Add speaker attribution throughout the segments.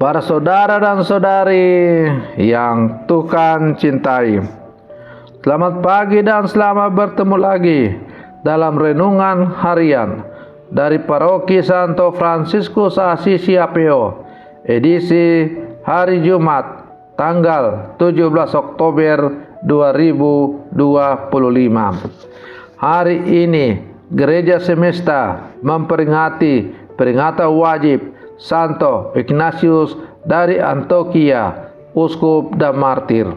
Speaker 1: Para saudara dan saudari yang Tuhan cintai, selamat pagi dan selamat bertemu lagi dalam renungan harian dari Paroki Santo Fransiskus Assisi APO, edisi hari Jumat, tanggal 17 Oktober 2025. Hari ini Gereja Semesta memperingati peringatan wajib Santo Ignatius dari Antioquia, uskup dan martir.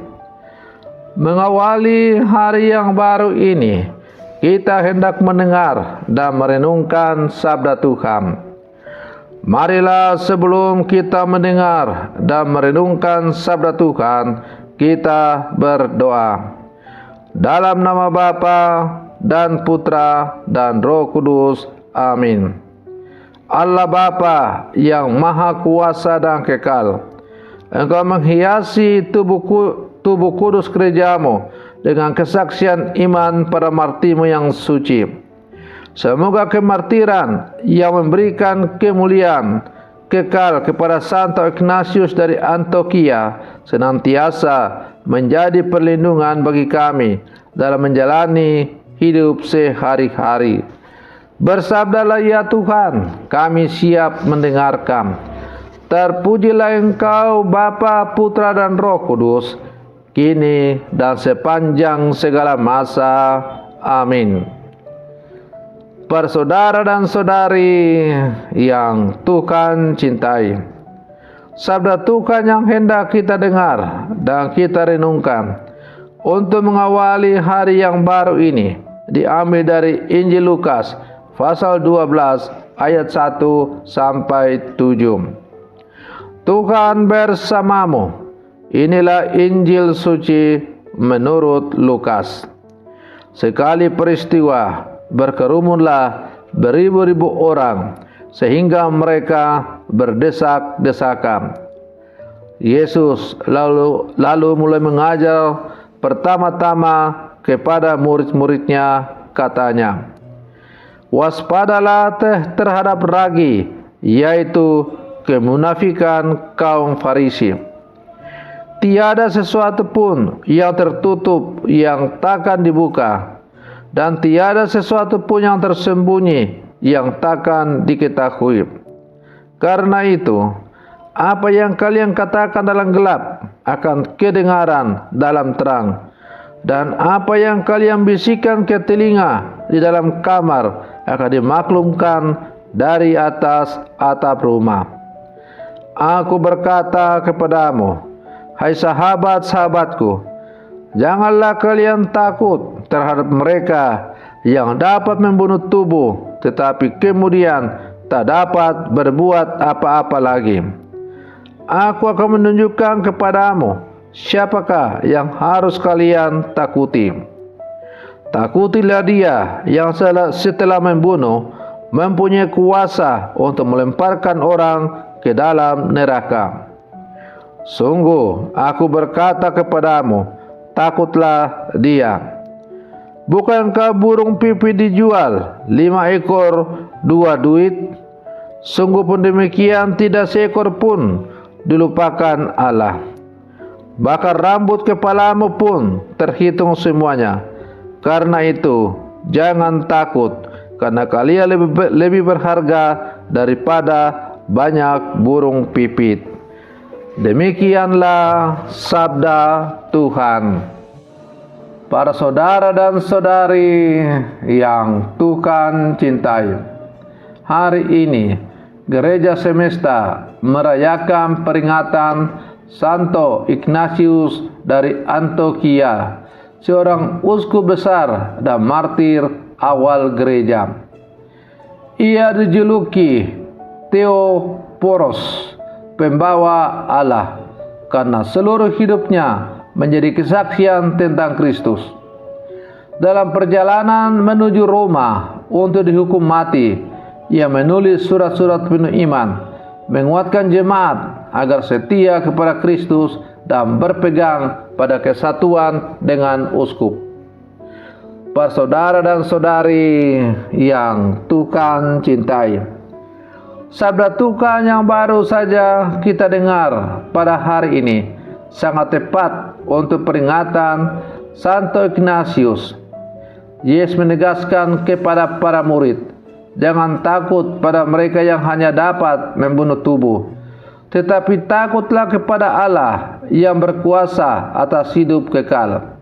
Speaker 1: Mengawali hari yang baru ini, kita hendak mendengar dan merenungkan sabda Tuhan. Marilah sebelum kita mendengar dan merenungkan sabda Tuhan, kita berdoa. Dalam nama Bapa dan Putra dan Roh Kudus. Amin. Allah Bapa yang Maha Kuasa dan Kekal, Engkau menghiasi tubuh kudus gerejamu dengan kesaksian iman pada martirmu yang suci. Semoga kemartiran yang memberikan kemuliaan kekal kepada Santo Ignatius dari Antioquia senantiasa menjadi perlindungan bagi kami dalam menjalani hidup sehari-hari. Bersabdalah ya Tuhan, kami siap mendengarkan. Terpujilah Engkau Bapa, Putra dan Roh Kudus, kini dan sepanjang segala masa. Amin. Para saudara dan saudari yang Tuhan cintai, sabda Tuhan yang hendak kita dengar dan kita renungkan untuk mengawali hari yang baru ini diambil dari Injil Lukas pasal 12 ayat 1 sampai 7. Tuhan bersamamu. Inilah Injil suci menurut Lukas. Sekali peristiwa berkerumunlah beribu-ribu orang sehingga mereka berdesak-desakan. Yesus lalu mulai mengajar pertama-tama kepada murid-muridnya, katanya, waspadalah terhadap ragi, yaitu kemunafikan kaum Farisi. Tiada sesuatu pun yang tertutup yang takkan dibuka, dan tiada sesuatu pun yang tersembunyi yang takkan diketahui. Karena itu, apa yang kalian katakan dalam gelap akan kedengaran dalam terang, dan apa yang kalian bisikkan ke telinga di dalam kamar akan dimaklumkan dari atas atap rumah. Aku berkata kepadamu, hai sahabat-sahabatku, janganlah kalian takut terhadap mereka yang dapat membunuh tubuh, tetapi kemudian tak dapat berbuat apa-apa lagi. Aku akan menunjukkan kepadamu siapakah yang harus kalian takuti. Takutilah dia yang setelah membunuh mempunyai kuasa untuk melemparkan orang ke dalam neraka. Sungguh aku berkata kepadamu, takutlah dia. Bukankah burung pipit dijual 5 ekor 2 duit? Sungguh pun demikian tidak seekor pun dilupakan Allah. Bahkan rambut kepalamu pun terhitung semuanya. Karena itu, jangan takut, karena kalian lebih berharga daripada banyak burung pipit. Demikianlah sabda Tuhan. Para saudara dan saudari yang Tuhan cintai, hari ini Gereja Semesta merayakan peringatan Santo Ignatius dari Antioquia, seorang uskup besar dan martir awal gereja. Ia dijuluki Theophoros, pembawa Allah, karena seluruh hidupnya menjadi kesaksian tentang Kristus. Dalam perjalanan menuju Roma untuk dihukum mati, ia menulis surat-surat penuh iman, menguatkan jemaat agar setia kepada Kristus dan berpegang pada kesatuan dengan uskup. Para saudara dan saudari yang Tuhan cintai, sabda Tuhan yang baru saja kita dengar pada hari ini sangat tepat untuk peringatan Santo Ignatius. Yesus menegaskan kepada para murid, jangan takut pada mereka yang hanya dapat membunuh tubuh, tetapi takutlah kepada Allah yang berkuasa atas hidup kekal.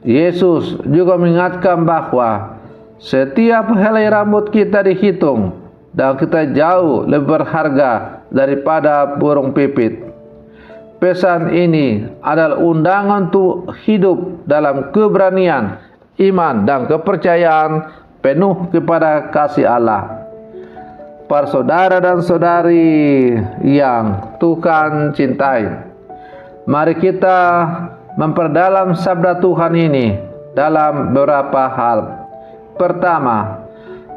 Speaker 1: Yesus juga mengingatkan bahwa setiap helai rambut kita dihitung dan kita jauh lebih berharga daripada burung pipit. Pesan ini adalah undangan untuk hidup dalam keberanian, iman dan kepercayaan penuh kepada kasih Allah. Para saudara dan saudari yang Tuhan cintai, mari kita memperdalam sabda Tuhan ini dalam beberapa hal. Pertama,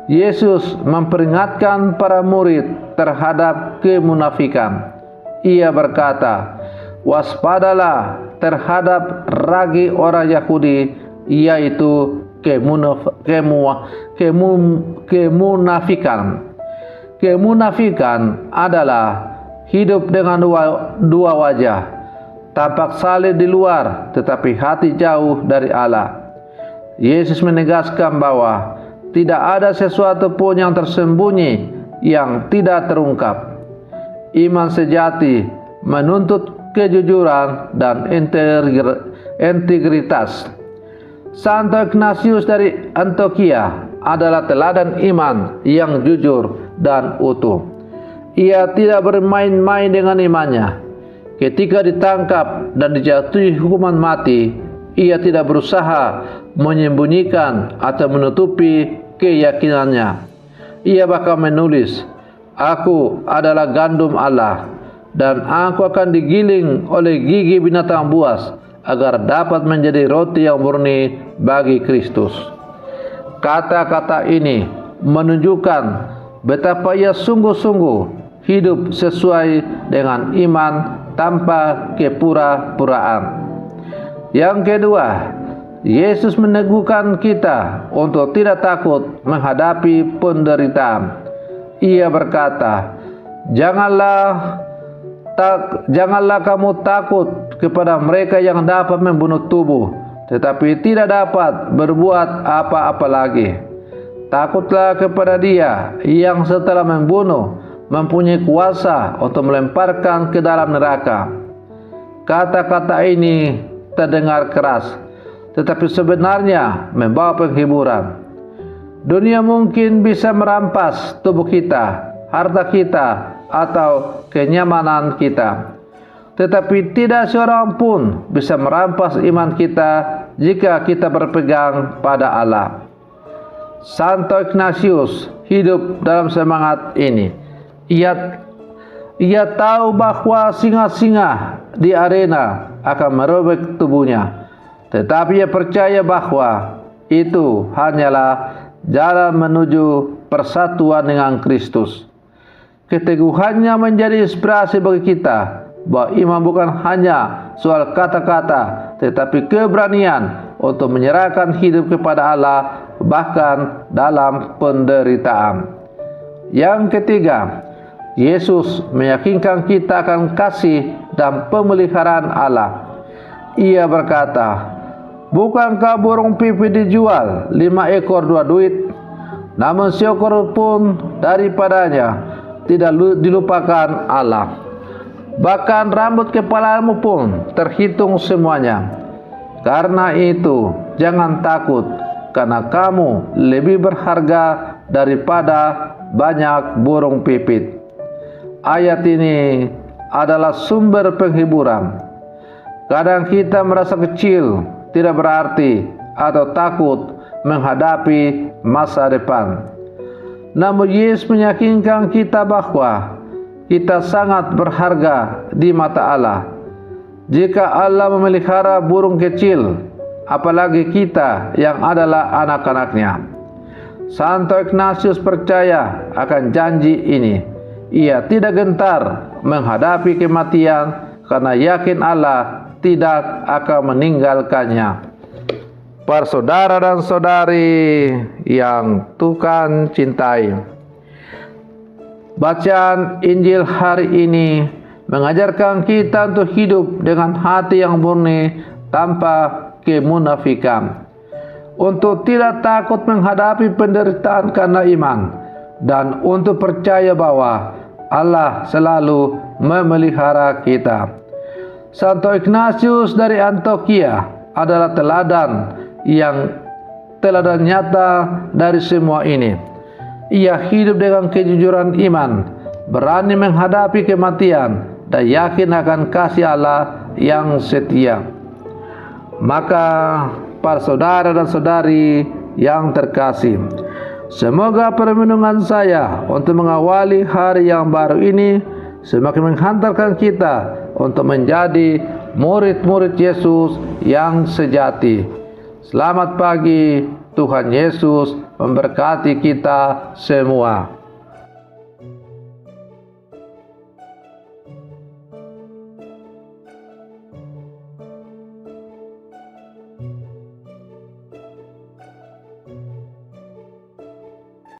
Speaker 1: Yesus memperingatkan para murid terhadap kemunafikan. Ia berkata, waspadalah terhadap ragi orang Yahudi, yaitu kemunafikan. Kemunafikan adalah hidup dengan dua wajah, tampak saleh di luar tetapi hati jauh dari Allah. Yesus menegaskan bahwa tidak ada sesuatu pun yang tersembunyi yang tidak terungkap. Iman sejati menuntut kejujuran dan integritas. Santo Ignatius dari Antioquia adalah teladan iman yang jujur dan utuh. Ia tidak bermain-main dengan imannya. Ketika ditangkap dan dijatuhi hukuman mati, ia tidak berusaha menyembunyikan atau menutupi keyakinannya. Ia bahkan menulis, "Aku adalah gandum Allah, dan aku akan digiling oleh gigi binatang buas agar dapat menjadi roti yang murni bagi Kristus." Kata-kata ini menunjukkan betapa ia sungguh-sungguh hidup sesuai dengan iman tanpa kepura-puraan. Yang kedua, Yesus meneguhkan kita untuk tidak takut menghadapi penderitaan. Ia berkata, Janganlah kamu takut kepada mereka yang dapat membunuh tubuh, tetapi tidak dapat berbuat apa-apa lagi. Takutlah kepada Dia yang setelah membunuh mempunyai kuasa untuk melemparkan ke dalam neraka. Kata-kata ini terdengar keras, tetapi sebenarnya membawa penghiburan. Dunia mungkin bisa merampas tubuh kita, harta kita, atau kenyamanan kita, tetapi tidak seorang pun bisa merampas iman kita jika kita berpegang pada Allah. Santo Ignatius hidup dalam semangat ini. Ia tahu bahwa singa-singa di arena akan merobek tubuhnya, tetapi ia percaya bahwa itu hanyalah jalan menuju persatuan dengan Kristus. Keteguhannya menjadi inspirasi bagi kita bahwa iman bukan hanya soal kata-kata, tetapi keberanian untuk menyerahkan hidup kepada Allah bahkan dalam penderitaan. Yang ketiga, Yesus meyakinkan kita akan kasih dan pemeliharaan Allah. Ia berkata, "Bukankah burung pipit dijual 5 ekor 2 duit? Namun seekor pun daripadanya tidak dilupakan Allah. Bahkan rambut kepalamu pun terhitung semuanya. Karena itu, jangan takut, karena kamu lebih berharga daripada banyak burung pipit." Ayat ini adalah sumber penghiburan. Kadang kita merasa kecil, tidak berarti, atau takut menghadapi masa depan. Namun Yesus meyakinkan kita bahwa kita sangat berharga di mata Allah. Jika Allah memelihara burung kecil, apalagi kita yang adalah anak-anaknya. Santo Ignatius percaya akan janji ini. Ia tidak gentar menghadapi kematian karena yakin Allah tidak akan meninggalkannya. Para saudara dan saudari yang Tuhan cintai, Bacaan Injil hari ini mengajarkan kita untuk hidup dengan hati yang murni tanpa kemunafikan, untuk tidak takut menghadapi penderitaan karena iman, dan untuk percaya bahwa Allah selalu memelihara kita. Santo Ignatius dari Antioquia adalah teladan nyata dari semua ini. Ia hidup dengan kejujuran iman, berani menghadapi kematian, dan yakin akan kasih Allah yang setia. Maka para saudara dan saudari yang terkasih, semoga permenungan saya untuk mengawali hari yang baru ini semakin menghantarkan kita untuk menjadi murid-murid Yesus yang sejati. Selamat pagi, Tuhan Yesus memberkati kita semua.